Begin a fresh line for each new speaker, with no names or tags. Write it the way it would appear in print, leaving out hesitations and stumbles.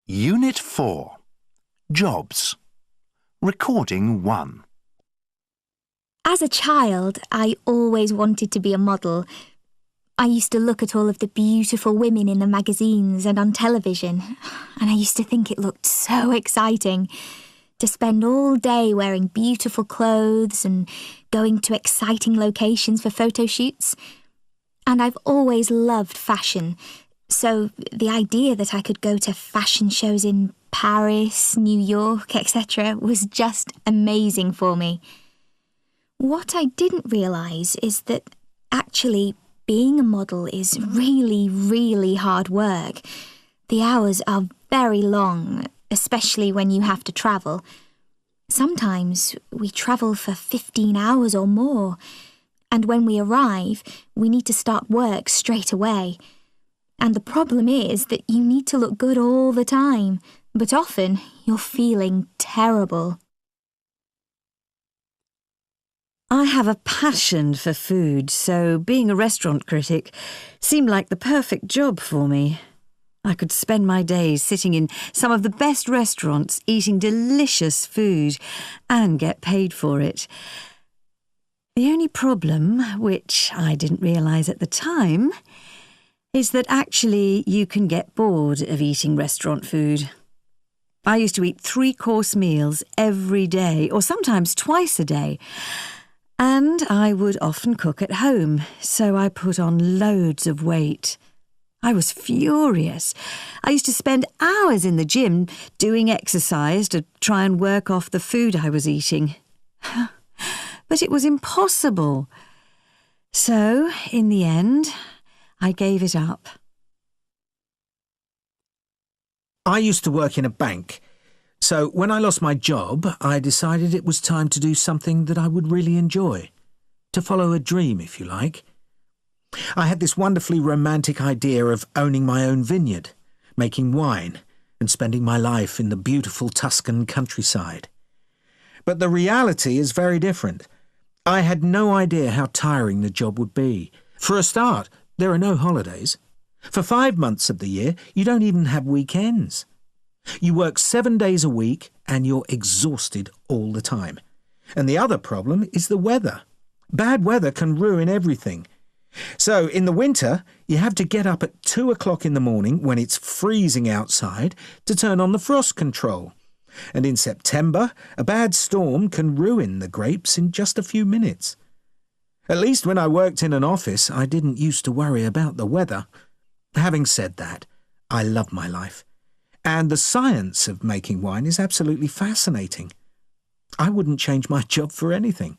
Unit 4. Jobs. Recording 1.
As a child, I always wanted to be a model. I used to look at all of the beautiful women in the magazines and on television, and I used to think it looked so exciting to spend all day wearing beautiful clothes and going to exciting locations for photo shoots. And I've always loved fashion, so the idea that I could go to fashion shows in Paris, New York, etc. was just amazing for me. What I didn't realise is that actually being a model is really, really hard work. The hours are very long, especially when you have to travel. Sometimes we travel for 15 hours or more, and when we arrive, we need to start work straight away. And the problem is that you need to look good all the time, but often you're feeling terrible.
I have a passion for food, so being a restaurant critic seemed like the perfect job for me. I could spend my days sitting in some of the best restaurants, eating delicious food, and get paid for it. The only problem, which I didn't realise at the time, is that actually you can get bored of eating restaurant food. I used to eat 3-course meals every day, or sometimes twice a day. And I would often cook at home, so I put on loads of weight. I was furious. I used to spend hours in the gym doing exercise to try and work off the food I was eating. But it was impossible. So, in the end, I gave it up.
I used to work in a bank. So when I lost my job, I decided it was time to do something that I would really enjoy. To follow a dream, if you like. I had this wonderfully romantic idea of owning my own vineyard, making wine, and spending my life in the beautiful Tuscan countryside. But the reality is very different. I had no idea how tiring the job would be. For a start, there are no holidays. For 5 months of the year, you don't even have weekends. You work 7 days a week and you're exhausted all the time. And the other problem is the weather. Bad weather can ruin everything. So in the winter, you have to get up at 2 o'clock in the morning when it's freezing outside to turn on the frost control. And in September, a bad storm can ruin the grapes in just a few minutes. At least when I worked in an office, I didn't used to worry about the weather. Having said that, I love my life. And the science of making wine is absolutely fascinating. I wouldn't change my job for anything.